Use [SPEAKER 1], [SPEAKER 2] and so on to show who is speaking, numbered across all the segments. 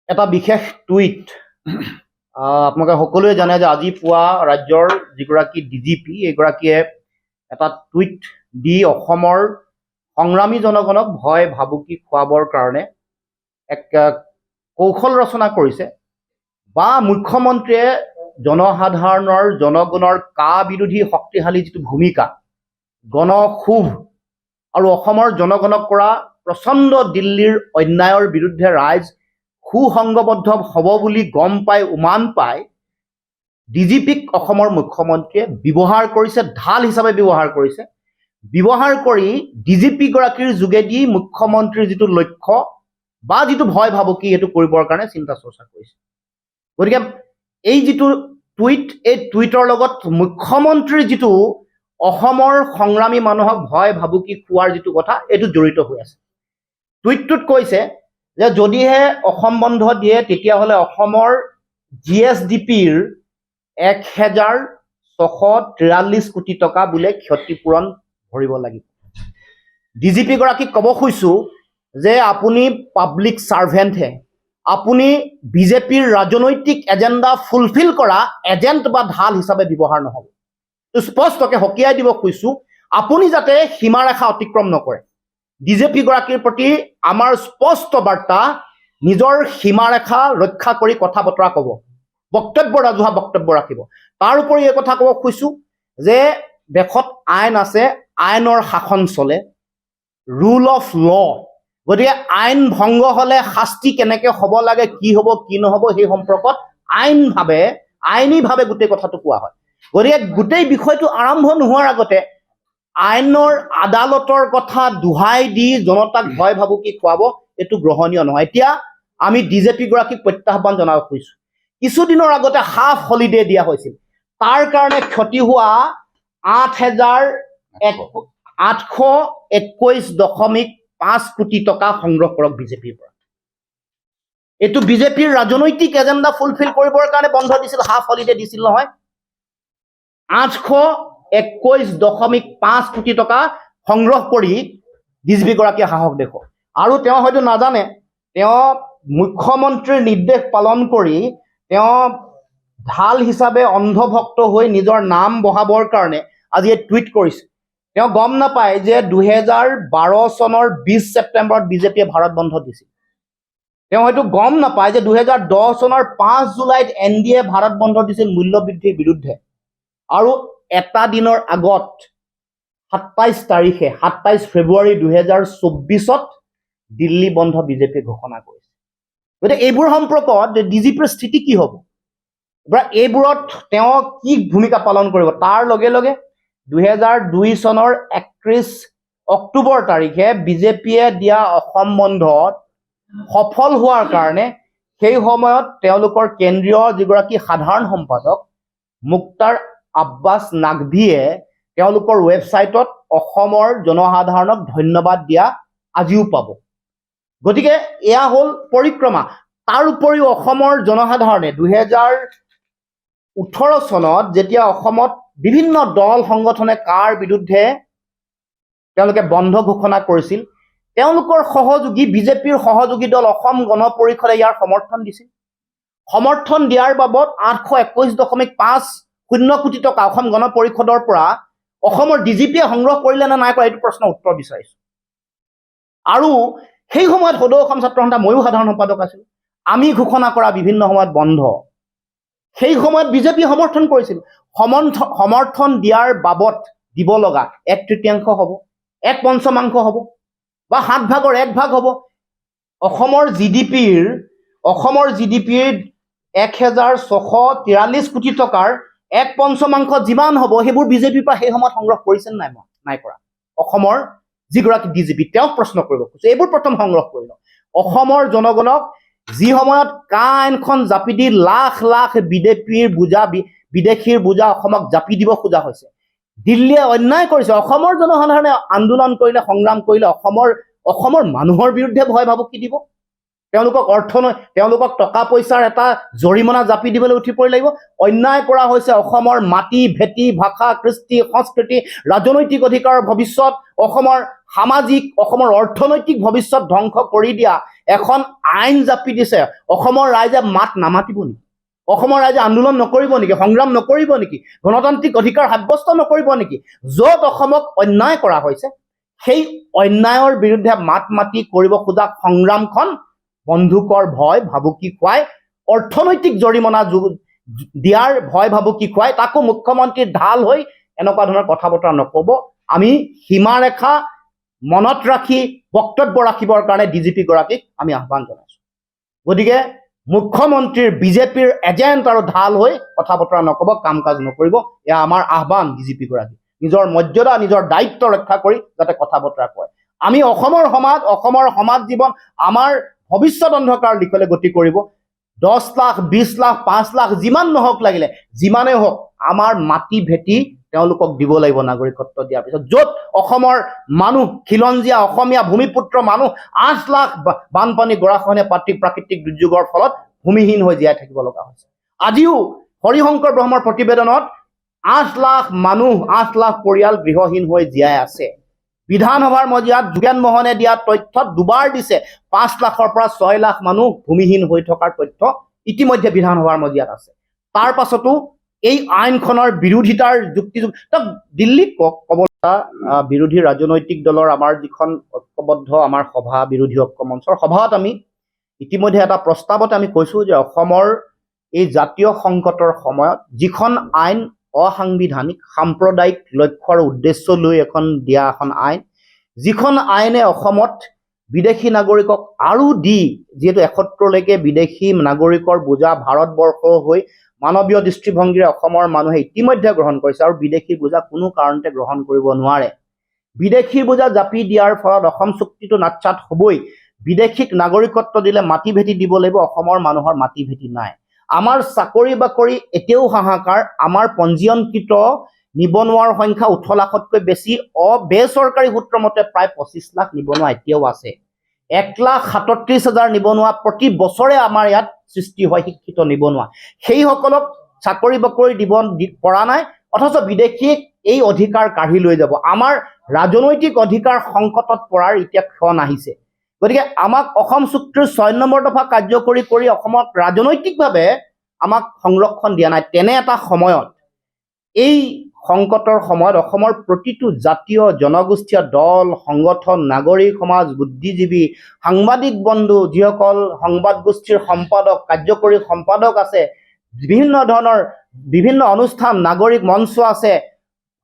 [SPEAKER 1] এটা বিশেষ টুইট আপোনালোকে সকলোৱে জানে যে আজি পুৱা ৰাজ্যৰ যিগৰাকী ডিজিপি এইগৰাকীয়ে এটা টুইট দি অসমৰ সংগ্ৰামী জনগণক ভয় ভাবুকি খুৱাবৰ কাৰণে এক কৌশল ৰচনা কৰিছে বা মুখ্যমন্ত্ৰীয়ে জনসাধাৰণৰ জনগণৰ কা বিৰোধী শক্তিশালী যিটো ভূমিকা গণক্ষোভ আৰু অসমৰ জনগণক কৰা প্ৰচণ্ড দিল্লীৰ অন্যায়ৰ বিৰুদ্ধে ৰাইজ সুসংগবদ্ধ হ'ব বুলি গম পাই উমান পাই ডিজিপিক অসমৰ মুখ্যমন্ত্ৰীয়ে ব্যৱহাৰ কৰিছে, ঢাল হিচাপে ব্যৱহাৰ কৰি ডিজিপি গৰাকীৰ যোগেদি মুখ্যমন্ত্ৰীৰ যিটো লক্ষ্য বা যিটো ভয় ভাবুকি সেইটো কৰিবৰ কাৰণে চিন্তা চৰ্চা কৰিছে। গতিকে এই যিটো টুইট, এই টুইটৰ লগত মুখ্যমন্ত্ৰীৰ যিটো অসমৰ সংগ্ৰামী মানুহক ভয় ভাবুকি খোৱাৰ যিটো কথা এইটো জড়িত হৈ আছে। টুইটটোত কৈছে যে যদিহে অসম বন্ধ দিয়ে তেতিয়াহ'লে অসমৰ GSDPৰ ১,৬৪৩ কোটি টকা বোলে ক্ষতিপূৰণ ভৰিব লাগিব। ডিজিপি গৰাকীক ক'ব খুজিছোঁ যে আপুনি পাব্লিক ছাৰ্ভেণ্টহে, আপুনি বিজেপিৰ ৰাজনৈতিক এজেণ্ডা ফুলফিল কৰা এজেণ্ট বা ঢাল হিচাপে ব্যৱহাৰ নহ'ব। স্পষ্টকৈ সকীয়াই দিব খুজিছোঁ আপুনি যাতে সীমাৰেখা অতিক্ৰম নকৰে। ডিজিপি গৰাকীৰ প্ৰতি আমাৰ স্পষ্ট বাৰ্তা, নিজৰ সীমাৰেখা ৰক্ষা কৰি কথা বতৰা ক'ব, ৰাজহুৱা বক্তব্য ৰাখিব। তাৰ উপৰি এই কথা ক'ব খুজিছোঁ যে দেশত আইন আছে, আইনৰ শাসন চলে, ৰুল অফ ল। গতিকে আইন ভংগ হ'লে শাস্তি কেনেকৈ হ'ব লাগে, কি হ'ব কি নহ'ব সেই সম্পৰ্কত আইনীভাৱে গোটেই কথাটো কোৱা হয়। গতিকে গোটেই বিষয়টো আৰম্ভ নোহোৱাৰ আগতে আইনৰ আদালতৰ কথা দোহাই দি জনতাক ভয় ভাবুকি খুৱাব এইটো গ্ৰহণীয় নহয়। এতিয়া আমি ডিজিপি গৰাকীক প্ৰত্যাহ্বান জনাব খুজিছোঁ। কিছুদিনৰ আগতে হাফ হলিডে দিয়া হৈছিল, তাৰ কাৰণে ক্ষতি হোৱা 8,821.5 কোটি টকা সংগ্ৰহ কৰক বিজেপিৰ পৰা। এইটো বিজেপিৰ ৰাজনৈতিক এজেণ্ডা ফুলফিল কৰিবৰ কাৰণে বন্ধ দিছিল, হাফ হলিডে দিছিল নহয়। 821.5 কোটি টকা সংগ্ৰহ কৰি ডিজিপি গৰাকীয়ে সাহস দেখুৱাওক। আৰু তেওঁ হয়তো নাজানে, তেওঁ মুখ্যমন্ত্ৰীৰ নিৰ্দেশ পালন কৰি তেওঁ ঢাল হিচাপে অন্ধভক্ত হৈ নিজৰ নাম বঢ়াবৰ কাৰণে আজি এই টুইট কৰিছে। তেওঁ গম নাপায় যে 2012 চনৰ 20 ছেপ্টেম্বৰত বিজেপিয়ে ভাৰত বন্ধ দিছিল। তেওঁ হয়তো গম নাপায় যে 2010 চনৰ 5 জুলাইত NDA ভাৰত বন্ধ দিছিল মূল্যবৃদ্ধিৰ বিৰুদ্ধে। আৰু এটা দিনৰ আগত 27 ফেব্ৰুৱাৰী 2024 দিল্লী বন্ধ বিজেপিয়ে ঘোষণা কৰিছে। গতিকে এইবোৰ সম্পৰ্কত ডিজিপিৰ স্থিতি কি হ'ব, এইবোৰত তেওঁ কি ভূমিকা পালন কৰিব? তাৰ লগে লগে 2002 চনৰ 31 অক্টোবৰ তাৰিখে বিজেপিয়ে দিয়া অসম বন্ধত সফল হোৱাৰ কাৰণে সেই সময়ত তেওঁলোকৰ কেন্দ্ৰীয় যিগৰাকী সাধাৰণ সম্পাদক মুক্তাৰ আব্বাছ নাকভিয়ে তেওঁলোকৰ ৱেবছাইটত অসমৰ জনসাধাৰণক ধন্যবাদ দিয়া আজিও পাব। গতিকে এয়া হ'ল পৰিক্ৰমা। তাৰ উপৰিও অসমৰ জনসাধাৰণে 2018 চনত যেতিয়া অসমত বিভিন্ন দল সংগঠনে কাৰ বিৰুদ্ধে তেওঁলোকে বন্ধ ঘোষণা কৰিছিল, তেওঁলোকৰ সহযোগী বিজেপিৰ সহযোগী দল অসম গণ পৰিষদে ইয়াৰ সমৰ্থন দিছিল। সমৰ্থন দিয়াৰ বাবদ 821.50 কোটি টকা অসম গণ পৰিষদৰ পৰা অসমৰ ডিজিপিয়ে সংগ্ৰহ কৰিলে নে নাই কৰা এইটো প্ৰশ্নৰ উত্তৰ বিচাৰিছোঁ। আৰু সেই সময়ত সদৌ অসম ছাত্ৰ সন্থা, ময়ো সাধাৰণ সম্পাদক আছিলোঁ, আমি ঘোষণা কৰা বিভিন্ন সময়ত বন্ধ সেই সময়ত বিজেপিয়ে সমৰ্থন কৰিছিল। সমৰ্থন দিয়াৰ বাবদ দিব লগা 1/3 হ'ব, 1/5 হ'ব বা 7 ভাগৰ 1 ভাগ হ'ব। অসমৰ GDPৰ 1,643 কোটি টকাৰ 1/5 যিমান হ'ব সেইবোৰ বিজেপিৰ পৰা সেই সময়ত সংগ্ৰহ কৰিছে নাই কৰা? অসমৰ যিগৰাকী ডিজিপি তেওঁক প্ৰশ্ন কৰিব খুজিছোঁ। এইবোৰ প্ৰথম সংগ্ৰহ কৰি লওক। অসমৰ জনগণক যি সময়ত কা আইনখন জাপি দি লাখ লাখ বিদেশীৰ বোজা অসমক জাপি দিব খোজা হৈছে, দিল্লীয়ে অন্যায় কৰিছে, অসমৰ জনসাধাৰণে আন্দোলন কৰিলে, সংগ্ৰাম কৰিলে, অসমৰ মানুহৰ বিৰুদ্ধে ভয় ভাবুকি দিব, তেওঁলোকক টকা পইচাৰ এটা জৰিমনা জাপি দিবলৈ উঠি পৰি লাগিব। অন্যায় কৰা হৈছে অসমৰ মাটি ভেটি, ভাষা, কৃষ্টি, সংস্কৃতি, ৰাজনৈতিক অধিকাৰৰ ভৱিষ্যত, অসমৰ সামাজিক অসমৰ অৰ্থনৈতিক ভৱিষ্যত ধ্বংস কৰি দিয়া এখন আইন জাপি দিছে। অসমৰ ৰাইজে মাত নামাতিব নেকি? অসমৰ ৰাইজে আন্দোলন নকৰিব নেকি? সংগ্ৰাম নকৰিব নেকি? গণতান্ত্ৰিক অধিকাৰ সাব্যস্ত নকৰিব নেকি? য'ত অসমক অন্যায় কৰা হৈছে সেই অন্যায়ৰ বিৰুদ্ধে মাত মাতি কৰিব খোজা সংগ্ৰামখন বন্ধুকৰ ভয় ভাবুকি খুৱাই, অৰ্থনৈতিক জৰিমনা দিয়াৰ ভয় ভাবুকি খুৱাই, তাকো মুখ্যমন্ত্ৰীৰ ঢাল হৈ এনেকুৱা ধৰণৰ কথা বতৰা নক'ব। আমি সীমাৰেখা মনত ৰাখি বক্তব্য ৰাখিবৰ কাৰণে ডিজিপি গৰাকীক আমি আহ্বান জনাইছোঁ। গতিকে মুখ্যমন্ত্ৰীৰ বিজেপিৰ এজেণ্ট আৰু ঢাল হৈ কথা বতৰা নক'ব, কাম কাজ নকৰিব। এয়া আমাৰ আহ্বান ডিজিপি গৰাকী। নিজৰ মৰ্যাদা, নিজৰ দায়িত্ব ৰক্ষা কৰি যাতে কথা বতৰা কয়। আমি অসমৰ সমাজ জীৱন আমাৰ ভৱিষ্যত অন্ধকাৰ দিশলৈ গতি কৰিব। 10 লাখ, 20 লাখ, 5 লাখ যিমান নহওক, লাগিলে যিমানেই হওক, আমাৰ মাটি ভেটি তেওঁলোকক দিব লাগিব নাগৰিকত্ব দিয়াৰ পিছত। য'ত অসমৰ মানুহ, খিলঞ্জীয়া অসমীয়া ভূমিপুত্ৰ মানুহ 8 লাখ বানপানী গৰাখহনীয়া প্ৰাকৃতিক দুৰ্যোগৰ ফলত ভূমিহীন হৈ জীয়াই থাকিব লগা হৈছে। আজিও হৰিশংকৰ ব্ৰহ্মৰ প্ৰতিবেদনত 8 লাখ মানুহ, 8 লাখ পৰিয়াল গৃহহীন হৈ জীয়াই আছে। বিধানসভাৰ মজিয়াত যোগেন মোহনে দিয়া তথ্যত দুবাৰ দিছে 5 লাখৰ পৰা 6 লাখ মানুহ ভূমিহীন হৈ থকাৰ তথ্য ইতিমধ্যে বিধানসভাৰ মজিয়াত আছে। তাৰ পাছতো এই আইনখনৰ বিৰোধিতাৰ যুক্তিযুক্ত দিল্লীত বিৰোধী ৰাজনৈতিক দলৰ আমাৰ যিখন ঐক্যবদ্ধ আমাৰ সভা, বিৰোধী ঐক্য মঞ্চৰ সভাত আমি ইতিমধ্যে এটা প্ৰস্তাৱত আমি কৈছোঁ যে অসমৰ এই জাতীয় সংকটৰ সময়ত যিখন আইন অসাংবিধানিক, সাম্প্ৰদায়িক লক্ষ্য আৰু উদ্দেশ্য লৈ দিয়া এখন আইন, যিখন আইনে অসমত বিদেশী নাগৰিকক আৰু যিহেতু 71লৈকে বিদেশী নাগৰিকৰ বোজা ভাৰতবৰ্ষ হৈ মানৱীয় দৃষ্টিভংগীৰে অসমৰ মানুহে ইতিমধ্যে গ্ৰহণ কৰিছে, আৰু বিদেশীৰ বোজা কোনো কাৰণতে গ্ৰহণ কৰিব নোৱাৰে। বিদেশীৰ বোজা জাপি দিয়াৰ ফলত অসম চুক্তিটো নাটচাট হ'বই। বিদেশীক নাগৰিকত্ব দিলে মাটি ভেটি দিব লাগিব, অসমৰ মানুহৰ মাটি ভেটি নাই। আমাৰ চাকৰি বাকৰি এতিয়াও হাহাকাৰ। আমাৰ পঞ্জীয়নকৃত নিবনুৱাৰ সংখ্যা 18 লাখতকৈ বেছি। বেচৰকাৰী সূত্ৰ মতে প্ৰায় 25 লাখ নিবনুৱা এতিয়াও আছে। 1,37,000 নিবনুৱা প্ৰতি বছৰে আমাৰ ইয়াত সৃষ্টি হয়, শিক্ষিত নিবনুৱা। সেইসকলক চাকৰি বাকৰি দিব পৰা নাই, অথচ বিদেশীক এই অধিকাৰ কাঢ়ি লৈ যাব। আমাৰ ৰাজনৈতিক অধিকাৰ সংকটত পৰাৰ এতিয়া ক্ষণ আহিছে। গতিকে আমাক অসম চুক্তিৰ 6 নম্বৰ দফা কাৰ্যকৰী কৰি অসমক ৰাজনৈতিকভাৱে আমাক সংৰক্ষণ দিয়া নাই। তেনে এটা সময়ত, এই সংকটৰ সময়ত অসমৰ প্ৰতিটো জাতীয় জনগোষ্ঠীয় দল, সংগঠন, নাগৰিক সমাজ, বুদ্ধিজীৱী, সাংবাদিক বন্ধু, যিসকল সংবাদ গোষ্ঠীৰ সম্পাদক, কাৰ্যকৰী সম্পাদক আছে, বিভিন্ন অনুষ্ঠান, নাগৰিক মঞ্চ আছে,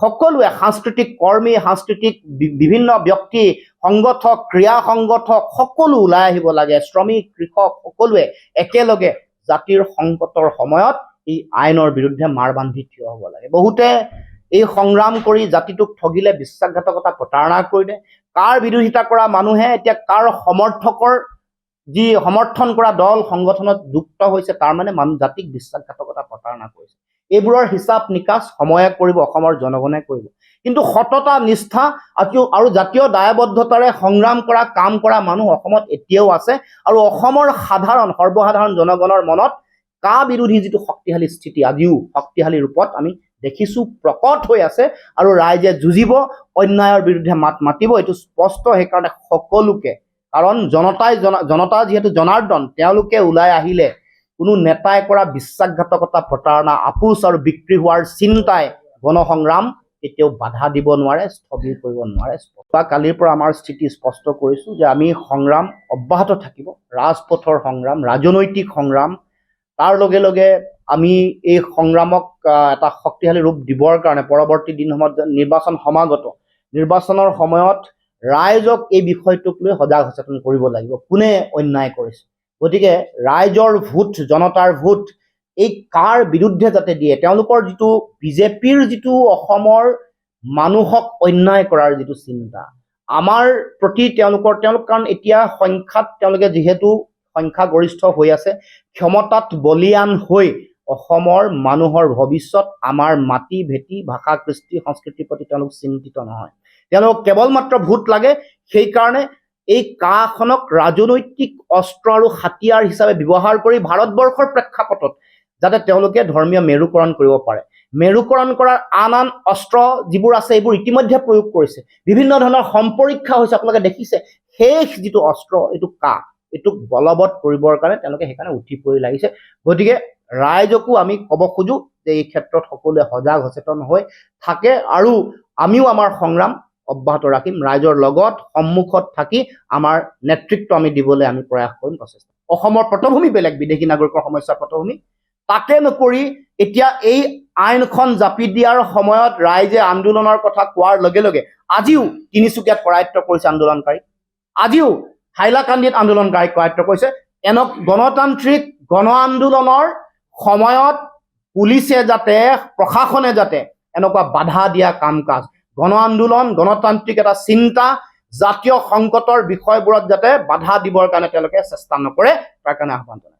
[SPEAKER 1] সকলোৱে, সাংস্কৃতিক কৰ্মী, সাংস্কৃতিক বিভিন্ন ব্যক্তি, সংগঠক, ক্ৰীড়া সংগঠক, সকলো ওলাই আহিব লাগে। শ্ৰমিক, কৃষক সকলোৱে একেলগে জাতিৰ সংকটৰ সময়ত এই আইনৰ বিৰুদ্ধে মাৰ বান্ধি থিয় হ'ব লাগে। বহুতে এই সংগ্ৰাম কৰি জাতিটোক ঠগিলে, বিশ্বাসঘাতকতা প্ৰতাৰণা কৰিলে। কাৰ বিৰোধিতা কৰা মানুহে এতিয়া কাৰ সমৰ্থকৰ যি সমৰ্থন কৰা দল সংগঠনত যুক্ত হৈছে, তাৰ মানে জাতিক বিশ্বাসঘাতকতা প্ৰতাৰণা কৰিছে। এইবোৰৰ হিচাপ নিকাচ সময়ে কৰিব, অসমৰ জনগণে কৰিব। কিন্তু সততা, নিষ্ঠা আৰু জাতীয় দায়বদ্ধতাৰে সংগ্ৰাম কৰা, কাম কৰা মানুহ অসমত এতিয়াও আছে। আৰু অসমৰ সৰ্বসাধাৰণ জনগণৰ মনত কা বিৰোধী যিটো শক্তিশালী স্থিতি আজিও শক্তিশালী ৰূপত আমি দেখিছোঁ, প্ৰকট হৈ আছে। আৰু ৰাইজে যুঁজিব, অন্যায়ৰ বিৰুদ্ধে মাত মাতিব, এইটো স্পষ্ট। সেইকাৰণে সকলোকে, কাৰণ জনতা যিহেতু জনাৰ্দন, তেওঁলোকে ওলাই আহিলে কোনো নেতাই কৰা বিশ্বাসঘাতকতা, প্ৰতাৰণা, আপোচ আৰু বিক্ৰী হোৱাৰ চিন্তাই গণসংগ্ৰাম কেতিয়াও বাধা দিব নোৱাৰে, স্থবিৰ কৰিব নোৱাৰে। কালিৰ পৰা আমাৰ স্থিতি স্পষ্ট কৰিছোঁ যে আমি সংগ্ৰাম অব্যাহত থাকিব। ৰাজপথৰ সংগ্ৰাম, ৰাজনৈতিক সংগ্ৰাম, তাৰ লগে লগে আমি এই সংগ্ৰামক এটা শক্তিশালী ৰূপ দিবৰ কাৰণে পৰৱৰ্তী দিনসমূহত নিৰ্বাচন সমাগত, নিৰ্বাচনৰ সময়ত ৰাইজক এই বিষয়টোক লৈ সজাগ সচেতন কৰিব লাগিব, কোনে অন্যায় কৰিছে। গতিকে ৰাইজৰ ভোট, জনতাৰ ভোট এই কাৰ বিৰুদ্ধে যাতে দিয়ে, তেওঁলোকৰ যিটো বিজেপিৰ যিটো অসমৰ মানুহক অন্যায় কৰাৰ যিটো চিন্তা, আমাৰ প্ৰতি তেওঁলোক কাৰণ এতিয়া সংখ্যাত তেওঁলোকে যিহেতু সংখ্যাগৰিষ্ঠ হৈ আছে, ক্ষমতাত বলীয়ান হৈ অসমৰ মানুহৰ ভৱিষ্যত, আমাৰ মাটি ভেটি, ভাষা, কৃষ্টি, সংস্কৃতিৰ প্ৰতি তেওঁলোক চিন্তিত নহয়। তেওঁলোকক কেৱল মাত্ৰ ভোট লাগে। সেইকাৰণে এই কাখনক ৰাজনৈতিক অস্ত্ৰ আৰু হাতিয়াৰ হিচাপে ব্যৱহাৰ কৰি ভাৰতবৰ্ষৰ প্ৰেক্ষাপটত যাতে তেওঁলোকে ধৰ্মীয় মেৰুকৰণ কৰিব পাৰে, মেৰুকৰণ কৰাৰ আন অস্ত্ৰ যিবোৰ আছে এইবোৰ ইতিমধ্যে প্ৰয়োগ কৰিছে বিভিন্ন ধৰণৰ সম্পৰীক্ষা হৈছে আপোনালোকে দেখিছে শেষ যিটো অস্ত্ৰ এইটো কাহ এইটোক বলবৎ কৰিবৰ কাৰণে তেওঁলোকে সেইকাৰণে উঠি পৰি লাগিছে গতিকে ৰাইজকো আমি ক'ব খোজো যে এই ক্ষেত্ৰত সকলোৱে সজাগ সচেতন হৈ থাকে আৰু আমিও আমাৰ সংগ্ৰাম অব্যাহত ৰাখিম ৰাইজৰ লগত সন্মুখত থাকি আমাৰ নেতৃত্ব আমি দিবলৈ আমি প্ৰয়াস কৰিম প্ৰচেষ্টা অসমৰ পটভূমি বেলেগ বিদেশী নাগৰিকৰ সমস্যাৰ পটভূমি তাকে নকৰি এতিয়া এই আইনখন জাপি দিয়াৰ সময়ত ৰাইজে আন্দোলনৰ কথা কোৱাৰ লগে লগে আজিও তিনিচুকীয়াত কৰায়ত্ব কৰিছে আন্দোলনকাৰী আজিও হাইলাকান্দিত আন্দোলনকাৰীক কৰায়ত্ব কৰিছে এনক গণতান্ত্ৰিক গণ আন্দোলনৰ সময়ত পুলিচে যাতে প্ৰশাসনে যাতে এনেকুৱা বাধা দিয়া কাম কাজ গণ আন্দোলন গণতান্ত্ৰিক এটা চিন্তা জাতীয় সংকটৰ বিষয়বোৰত যাতে বাধা দিবৰ কাৰণে তেওঁলোকে চেষ্টা নকৰে তাৰ কাৰণে আহ্বান জনাইছোঁ